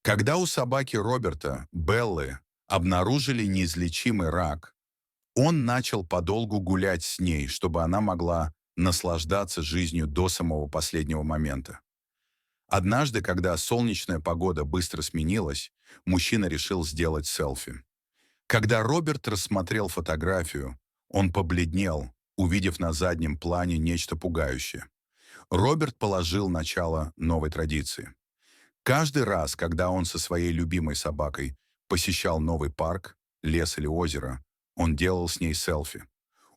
Когда у собаки Роберта, Беллы, обнаружили неизлечимый рак, он начал подолгу гулять с ней, чтобы она могла наслаждаться жизнью до самого последнего момента. Однажды, когда солнечная погода быстро сменилась, мужчина решил сделать селфи. Когда Роберт рассмотрел фотографию, он побледнел, увидев на заднем плане нечто пугающее. Роберт положил начало новой традиции. Каждый раз, когда он со своей любимой собакой посещал новый парк, лес или озеро, он делал с ней селфи.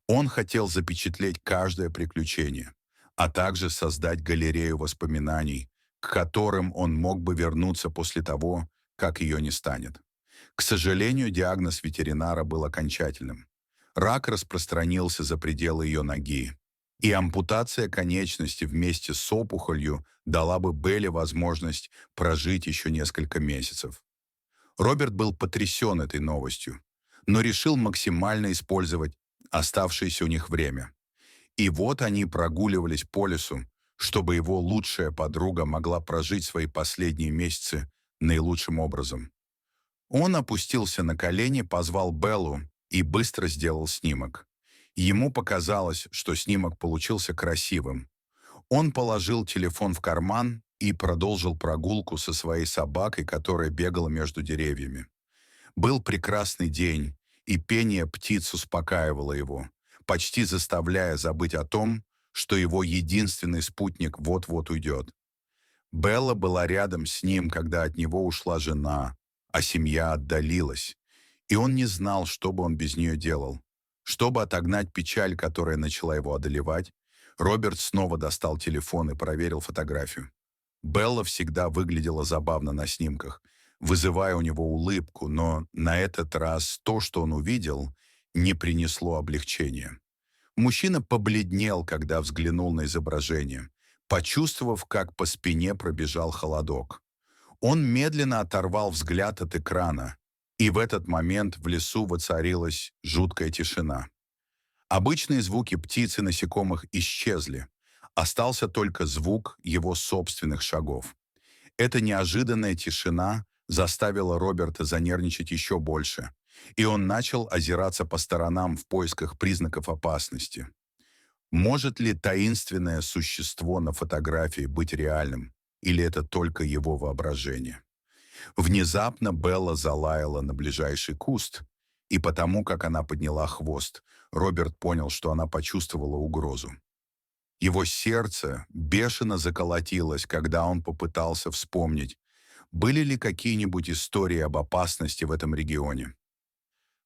Он хотел запечатлеть каждое приключение, а также создать галерею воспоминаний, к которым он мог бы вернуться после того, как ее не станет. К сожалению, диагноз ветеринара был окончательным. Рак распространился за пределы ее ноги, и ампутация конечности вместе с опухолью дала бы Белле возможность прожить еще несколько месяцев. Роберт был потрясен этой новостью, но решил максимально использовать оставшееся у них время. И вот они прогуливались по лесу, чтобы его лучшая подруга могла прожить свои последние месяцы наилучшим образом. Он опустился на колени, позвал Беллу и быстро сделал снимок. Ему показалось, что снимок получился красивым. Он положил телефон в карман и продолжил прогулку со своей собакой, которая бегала между деревьями. Был прекрасный день, и пение птиц успокаивало его, почти заставляя забыть о том, что его единственный спутник вот-вот уйдет. Белла была рядом с ним, когда от него ушла жена, а семья отдалилась, и он не знал, что бы он без нее делал. Чтобы отогнать печаль, которая начала его одолевать, Роберт снова достал телефон и проверил фотографию. Белла всегда выглядела забавно на снимках, вызывая у него улыбку, но на этот раз то, что он увидел, не принесло облегчения. Мужчина побледнел, когда взглянул на изображение, почувствовав, как по спине пробежал холодок. Он медленно оторвал взгляд от экрана, и в этот момент в лесу воцарилась жуткая тишина. Обычные звуки птиц и насекомых исчезли. Остался только звук его собственных шагов. Эта неожиданная тишина заставила Роберта занервничать еще больше, и он начал озираться по сторонам в поисках признаков опасности. Может ли таинственное существо на фотографии быть реальным, или это только его воображение? Внезапно Белла залаяла на ближайший куст, и потому, как она подняла хвост, Роберт понял, что она почувствовала угрозу. Его сердце бешено заколотилось, когда он попытался вспомнить, были ли какие-нибудь истории об опасности в этом регионе.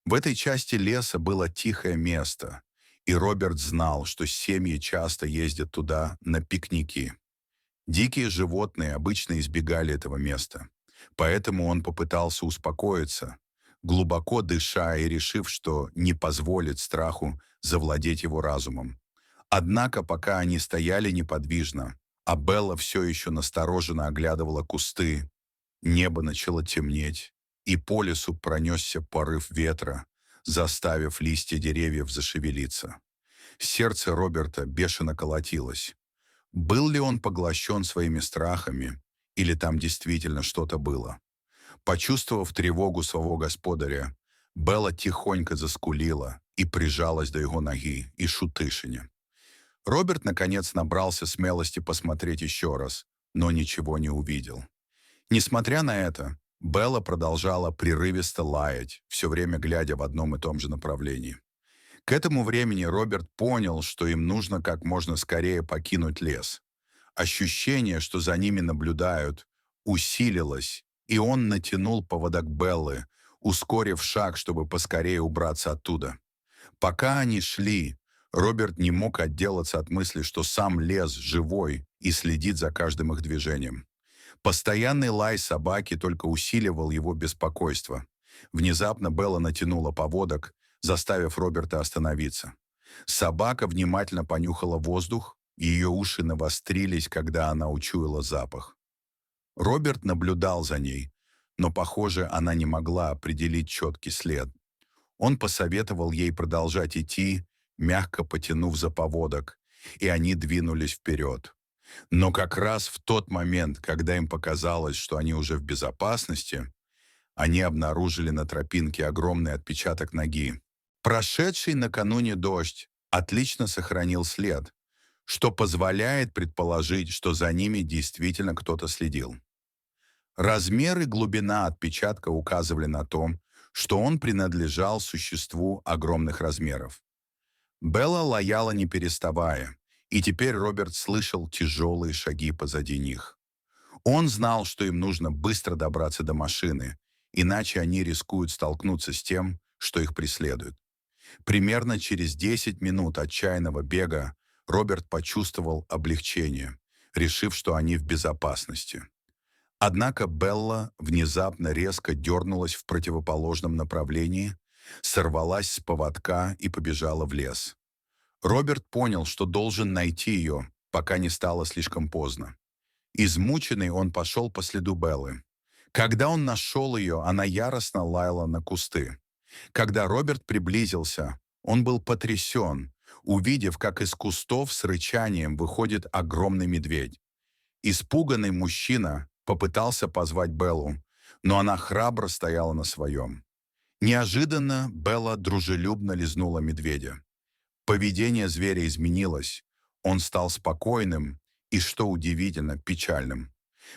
В этой части леса было тихое место, и Роберт знал, что семьи часто ездят туда на пикники. Дикие животные обычно избегали этого места, поэтому он попытался успокоиться, глубоко дыша и решив, что не позволит страху завладеть его разумом. Однако, пока они стояли неподвижно, а Белла все еще настороженно оглядывала кусты, небо начало темнеть, и по лесу пронесся порыв ветра, заставив листья деревьев зашевелиться. Сердце Роберта бешено колотилось. Был ли он поглощен своими страхами, или там действительно что-то было? Почувствовав тревогу своего господаря, Белла тихонько заскулила и прижалась до его ноги и шутышине. Роберт, наконец, набрался смелости посмотреть еще раз, но ничего не увидел. Несмотря на это, Белла продолжала прерывисто лаять, все время глядя в одном и том же направлении. К этому времени Роберт понял, что им нужно как можно скорее покинуть лес. Ощущение, что за ними наблюдают, усилилось, и он натянул поводок Беллы, ускорив шаг, чтобы поскорее убраться оттуда. Пока они шли, Роберт не мог отделаться от мысли, что сам лес живой и следит за каждым их движением. Постоянный лай собаки только усиливал его беспокойство. Внезапно Белла натянула поводок, заставив Роберта остановиться. Собака внимательно понюхала воздух, и ее уши навострились, когда она учуяла запах. Роберт наблюдал за ней, но, похоже, она не могла определить четкий след. Он посоветовал ей продолжать идти, мягко потянув за поводок, и они двинулись вперед. Но как раз в тот момент, когда им показалось, что они уже в безопасности, они обнаружили на тропинке огромный отпечаток ноги. Прошедший накануне дождь отлично сохранил след, что позволяет предположить, что за ними действительно кто-то следил. Размер и глубина отпечатка указывали на то, что он принадлежал существу огромных размеров. Белла лаяла не переставая, и теперь Роберт слышал тяжелые шаги позади них. Он знал, что им нужно быстро добраться до машины, иначе они рискуют столкнуться с тем, что их преследует. Примерно через 10 минут отчаянного бега Роберт почувствовал облегчение, решив, что они в безопасности. Однако Белла внезапно резко дернулась в противоположном направлении, сорвалась с поводка и побежала в лес. Роберт понял, что должен найти ее, пока не стало слишком поздно. Измученный он пошел по следу Беллы. Когда он нашел ее, она яростно лаяла на кусты. Когда Роберт приблизился, он был потрясен, увидев, как из кустов с рычанием выходит огромный медведь. Испуганный мужчина попытался позвать Беллу, но она храбро стояла на своем. Неожиданно Белла дружелюбно лизнула медведя. Поведение зверя изменилось. Он стал спокойным и, что удивительно, печальным.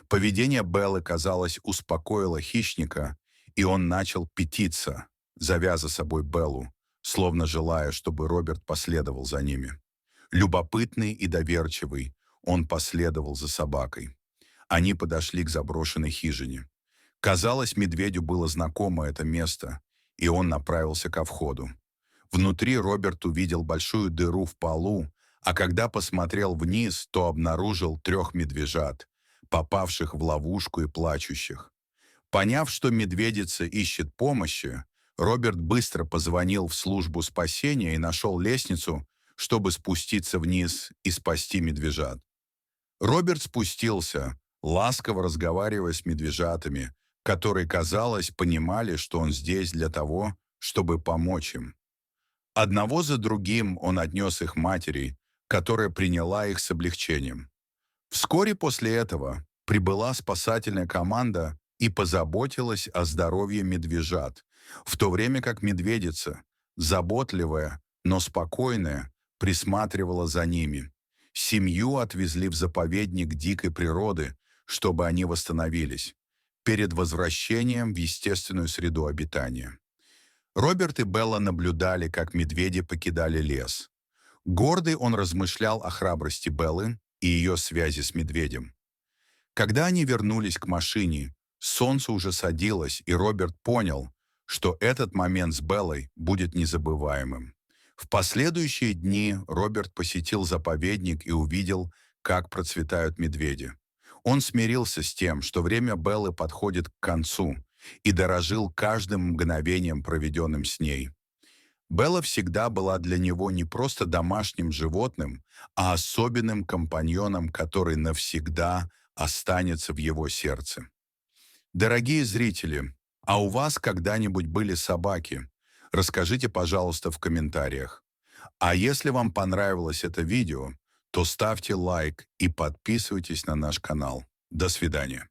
Поведение Беллы, казалось, успокоило хищника, и он начал пятиться, зовя за собой Беллу, словно желая, чтобы Роберт последовал за ними. Любопытный и доверчивый, он последовал за собакой. Они подошли к заброшенной хижине. Казалось, медведю было знакомо это место, и он направился ко входу. Внутри Роберт увидел большую дыру в полу, а когда посмотрел вниз, то обнаружил 3 медвежат, попавших в ловушку и плачущих. Поняв, что медведица ищет помощи, Роберт быстро позвонил в службу спасения и нашел лестницу, чтобы спуститься вниз и спасти медвежат. Роберт спустился, ласково разговаривая с медвежатами, которые, казалось, понимали, что он здесь для того, чтобы помочь им. Одного за другим он отнес их матери, которая приняла их с облегчением. Вскоре после этого прибыла спасательная команда и позаботилась о здоровье медвежат, в то время как медведица, заботливая, но спокойная, присматривала за ними. Семью отвезли в заповедник дикой природы, чтобы они восстановились, перед возвращением в естественную среду обитания. Роберт и Белла наблюдали, как медведи покидали лес. Гордый он размышлял о храбрости Беллы и ее связи с медведем. Когда они вернулись к машине, солнце уже садилось, и Роберт понял, что этот момент с Беллой будет незабываемым. В последующие дни Роберт посетил заповедник и увидел, как процветают медведи. Он смирился с тем, что время Беллы подходит к концу, и дорожил каждым мгновением, проведенным с ней. Белла всегда была для него не просто домашним животным, а особенным компаньоном, который навсегда останется в его сердце. Дорогие зрители, а у вас когда-нибудь были собаки? Расскажите, пожалуйста, в комментариях. А если вам понравилось это видео, то ставьте лайк и подписывайтесь на наш канал. До свидания.